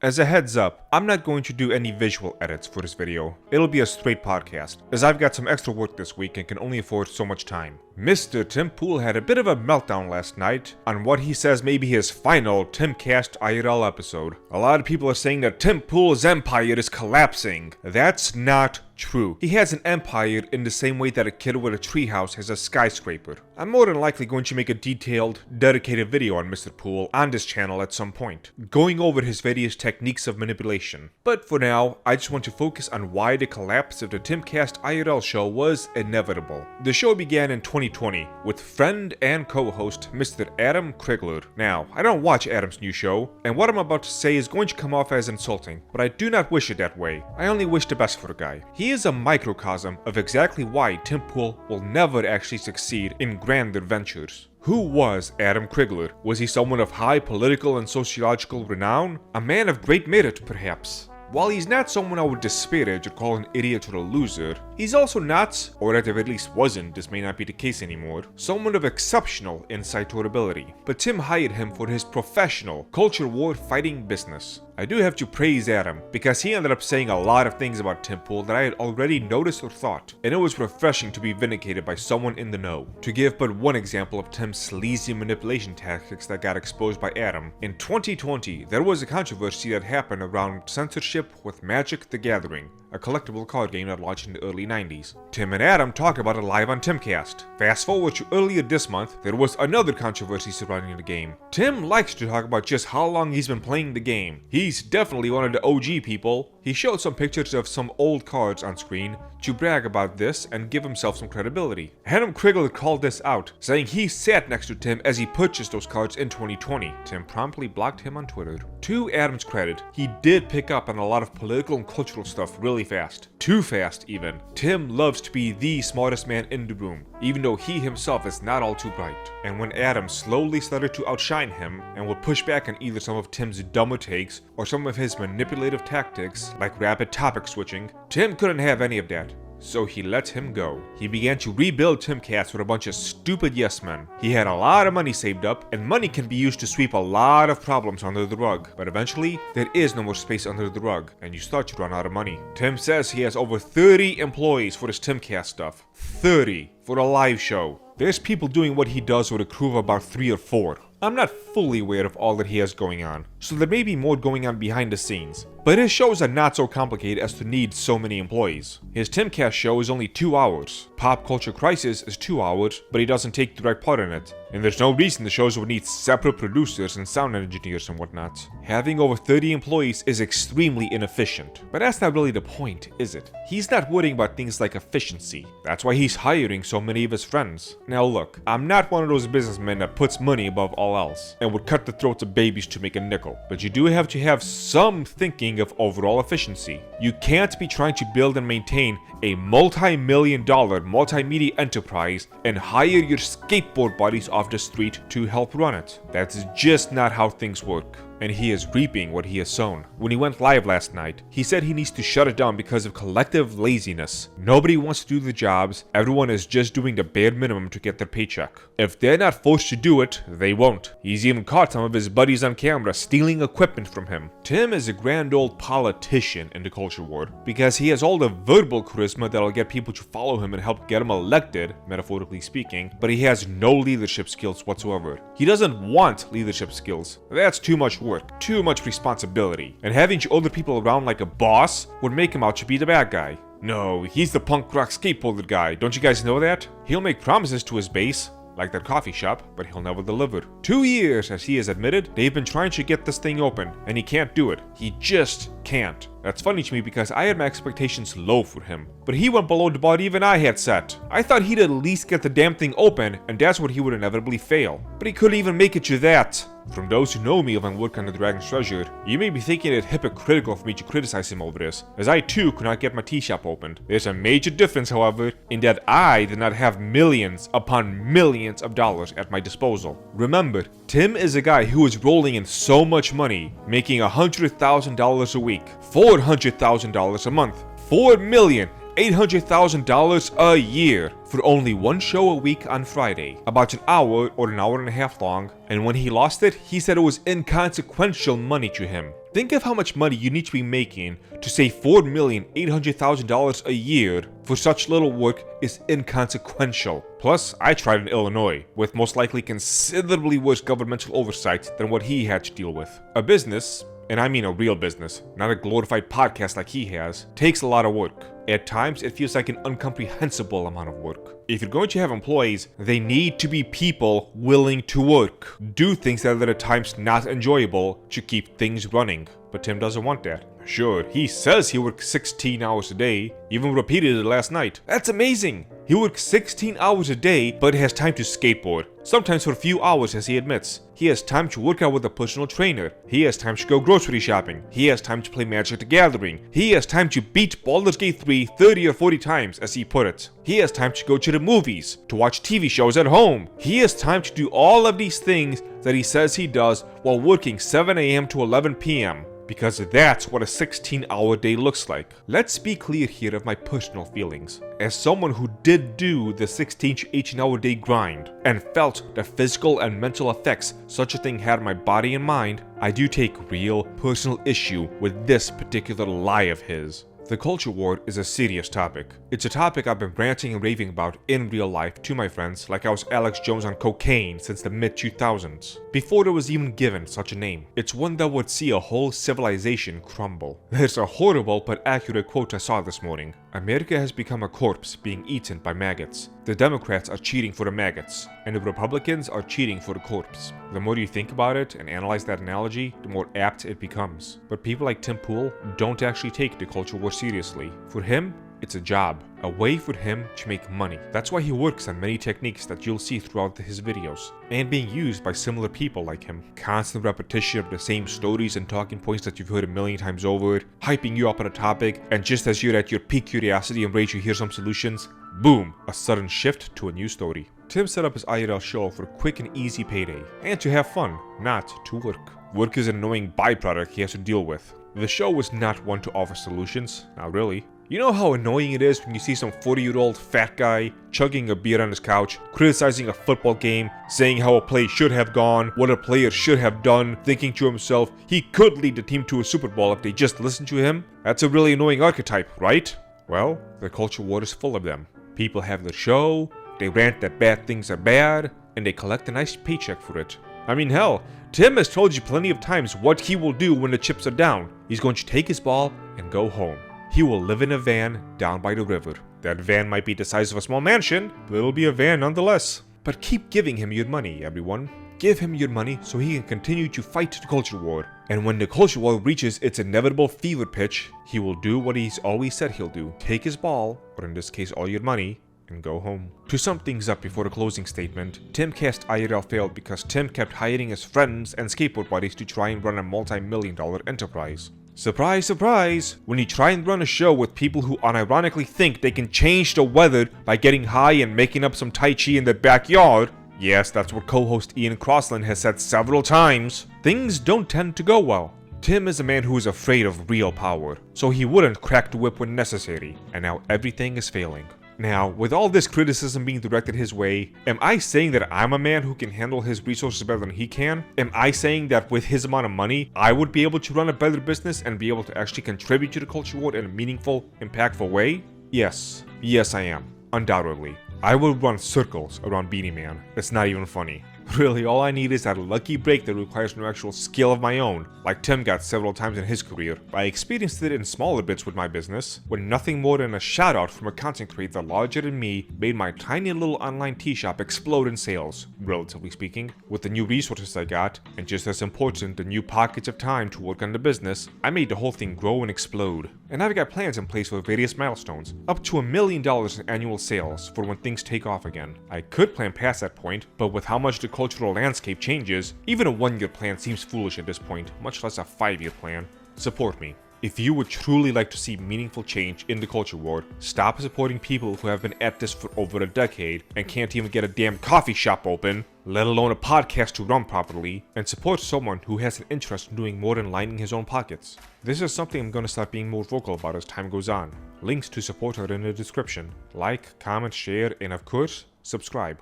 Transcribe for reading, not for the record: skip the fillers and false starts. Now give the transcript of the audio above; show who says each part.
Speaker 1: As a heads up, I'm not going to do any visual edits for this video. It'll be a straight podcast, as I've got some extra work this week and can only afford so much time. Mr. Tempool had a bit of a meltdown last night on what he says may be his final TIMCAST IRL episode. A lot of people are saying that Tempool's empire is collapsing. That's not true. He has an empire in the same way that a kid with a treehouse has a skyscraper. I'm more than likely going to make a detailed, dedicated video on Mr. Pool on this channel at some point, going over his various techniques of manipulation. But for now, I just want to focus on why the collapse of the TIMCAST IRL show was inevitable. The show began in 2020 with friend and co-host Mr. Adam Krigler. Now, I don't watch Adam's new show, and what I'm about to say is going to come off as insulting, but I do not wish it that way. I only wish the best for the guy. He is a microcosm of exactly why Tempool will never actually succeed in grander ventures. Who was Adam Krigler? Was he someone of high political and sociological renown? A man of great merit, perhaps? While he's not someone I would disparage or call an idiot or a loser, he's also not, or at the very least wasn't, this may not be the case anymore, someone of exceptional insight or ability. But Tim hired him for his professional culture war fighting business. I do have to praise Adam, because he ended up saying a lot of things about Tempool that I had already noticed or thought, and it was refreshing to be vindicated by someone in the know. To give but one example of Tim's sleazy manipulation tactics that got exposed by Adam, in 2020 there was a controversy that happened around censorship with Magic: The Gathering, a collectible card game that launched in the early 90s. Tim and Adam talked about it live on TIMCAST. Fast forward to earlier this month, there was another controversy surrounding the game. Tim likes to talk about just how long he's been playing the game. He's definitely one of the OG people. He showed some pictures of some old cards on screen to brag about this and give himself some credibility. Adam Krigler called this out, saying he sat next to Tim as he purchased those cards in 2020. Tim promptly blocked him on Twitter. To Adam's credit, he did pick up on a lot of political and cultural stuff really fast. Too fast, even. Tim loves to be the smartest man in the room, even though he himself is not all too bright. And when Adam slowly started to outshine him and would push back on either some of Tim's dumber takes or some of his manipulative tactics, like rapid topic switching, Tim couldn't have any of that. So he let him go. He began to rebuild TIMCAST with a bunch of stupid yes men. He had a lot of money saved up, and money can be used to sweep a lot of problems under the rug. But eventually, there is no more space under the rug, and you start to run out of money. Tim says he has over 30 employees for his TIMCAST stuff. 30 for a live show. There's people doing what he does with a crew of about 3 or 4. I'm not fully aware of all that he has going on, so there may be more going on behind the scenes. But his shows are not so complicated as to need so many employees. His TIMCAST show is only 2 hours. Pop Culture Crisis is 2 hours, but he doesn't take direct part in it. And there's no reason the shows would need separate producers and sound engineers and whatnot. Having over 30 employees is extremely inefficient. But that's not really the point, is it? He's not worrying about things like efficiency. That's why he's hiring so many of his friends. Now look, I'm not one of those businessmen that puts money above all else and would cut the throats of babies to make a nickel. But you do have to have some thinking of overall efficiency. You can't be trying to build and maintain a multi-million-dollar multimedia enterprise and hire your skateboard buddies off the street to help run it. That's just not how things work. And he is reaping what he has sown. When he went live last night, he said he needs to shut it down because of collective laziness. Nobody wants to do the jobs, everyone is just doing the bare minimum to get their paycheck. If they're not forced to do it, they won't. He's even caught some of his buddies on camera stealing equipment from him. Tim is a grand old politician in the culture war because he has all the verbal charisma that'll get people to follow him and help get him elected, metaphorically speaking, but he has no leadership skills whatsoever. He doesn't want leadership skills. That's too much work. Too much responsibility, and having to order people around like a boss would make him out to be the bad guy. No, he's the punk rock skateboarder guy, don't you guys know that? He'll make promises to his base, like that coffee shop, but he'll never deliver. 2 years, as he has admitted, they've been trying to get this thing open, and he can't do it. He just can't. That's funny to me because I had my expectations low for him, but he went below the bar even I had set. I thought he'd at least get the damn thing open, and that's where he would inevitably fail. But he couldn't even make it to that. From those who know me of my work on the Dragon's Treasure, you may be thinking it hypocritical for me to criticize him over this, as I too could not get my tea shop opened. There's a major difference, however, in that I did not have millions upon millions of dollars at my disposal. Remember, Tim is a guy who is rolling in so much money, making $100,000 a week, $400,000 a month, $4,800,000 a year for only one show a week on Friday, about an hour or an hour and a half long, and when he lost it, he said it was inconsequential money to him. Think of how much money you need to be making to save $4,800,000 a year for such little work is inconsequential. Plus, I tried in Illinois, with most likely considerably worse governmental oversight than what he had to deal with. A business, and I mean a real business, not a glorified podcast like he has, takes a lot of work. At times, it feels like an incomprehensible amount of work. If you're going to have employees, they need to be people willing to work. Do things that are at times not enjoyable to keep things running. But Tim doesn't want that. Sure, he says he works 16 hours a day, even repeated it last night. That's amazing! He works 16 hours a day, but has time to skateboard. Sometimes for a few hours, as he admits. He has time to work out with a personal trainer. He has time to go grocery shopping. He has time to play Magic the Gathering. He has time to beat Baldur's Gate 3 30 or 40 times, as he put it. He has time to go to the movies, to watch TV shows at home. He has time to do all of these things that he says he does while working 7 a.m. to 11 p.m. Because that's what a 16-hour day looks like. Let's be clear here of my personal feelings. As someone who did do the 16 to 18-hour day grind and felt the physical and mental effects such a thing had on my body and mind, I do take real personal issue with this particular lie of his. The culture war is a serious topic. It's a topic I've been ranting and raving about in real life to my friends like I was Alex Jones on cocaine since the mid-2000s, before it was even given such a name. It's one that would see a whole civilization crumble. There's a horrible but accurate quote I saw this morning. America has become a corpse being eaten by maggots. The Democrats are cheating for the maggots, and the Republicans are cheating for the corpse. The more you think about it and analyze that analogy, the more apt it becomes. But people like Tempool don't actually take the culture war seriously. For him, it's a job, a way for him to make money. That's why he works on many techniques that you'll see throughout his videos, and being used by similar people like him. Constant repetition of the same stories and talking points that you've heard a million times over, hyping you up on a topic, and just as you're at your peak curiosity and rage, you hear some solutions, boom, a sudden shift to a new story. Tim set up his IRL show for a quick and easy payday, and to have fun, not to work. Work is an annoying byproduct he has to deal with. The show was not one to offer solutions, not really. You know how annoying it is when you see some 40-year-old fat guy chugging a beer on his couch, criticizing a football game, saying how a play should have gone, what a player should have done, thinking to himself he could lead the team to a Super Bowl if they just listened to him? That's a really annoying archetype, right? Well, the culture war is full of them. People have their show, they rant that bad things are bad, and they collect a nice paycheck for it. I mean, hell, Tim has told you plenty of times what he will do when the chips are down. He's going to take his ball and go home. He will live in a van down by the river. That van might be the size of a small mansion, but it'll be a van nonetheless. But keep giving him your money, everyone. Give him your money so he can continue to fight the culture war. And when the culture war reaches its inevitable fever pitch, he will do what he's always said he'll do. Take his ball, or in this case all your money, and go home. To sum things up before the closing statement, TIMCAST IRL failed because Tim kept hiring his friends and skateboard buddies to try and run a multi-million-dollar enterprise. Surprise, surprise! When you try and run a show with people who unironically think they can change the weather by getting high and making up some tai chi in their backyard, yes, that's what co-host Ian Crossland has said several times, things don't tend to go well. Tim is a man who is afraid of real power, so he wouldn't crack the whip when necessary, and now everything is failing. Now, with all this criticism being directed his way, am I saying that I'm a man who can handle his resources better than he can? Am I saying that with his amount of money, I would be able to run a better business and be able to actually contribute to the culture war in a meaningful, impactful way? Yes. Yes, I am. Undoubtedly. I will run circles around Beanie Man. It's not even funny. Really, all I need is that lucky break that requires no actual skill of my own, like Tim got several times in his career. I experienced it in smaller bits with my business, when nothing more than a shout out from a content creator larger than me made my tiny little online tea shop explode in sales, relatively speaking. With the new resources I got, and just as important, the new pockets of time to work on the business, I made the whole thing grow and explode. And I've got plans in place for various milestones, up to $1 million in annual sales for when things take off again. I could plan past that point, but with how much the cultural landscape changes, even a 1-year plan seems foolish at this point, much less a 5-year plan. Support me. If you would truly like to see meaningful change in the culture war, stop supporting people who have been at this for over a decade and can't even get a damn coffee shop open, let alone a podcast to run properly, and support someone who has an interest in doing more than lining his own pockets. This is something I'm going to start being more vocal about as time goes on. Links to support are in the description. Like, comment, share, and of course, subscribe.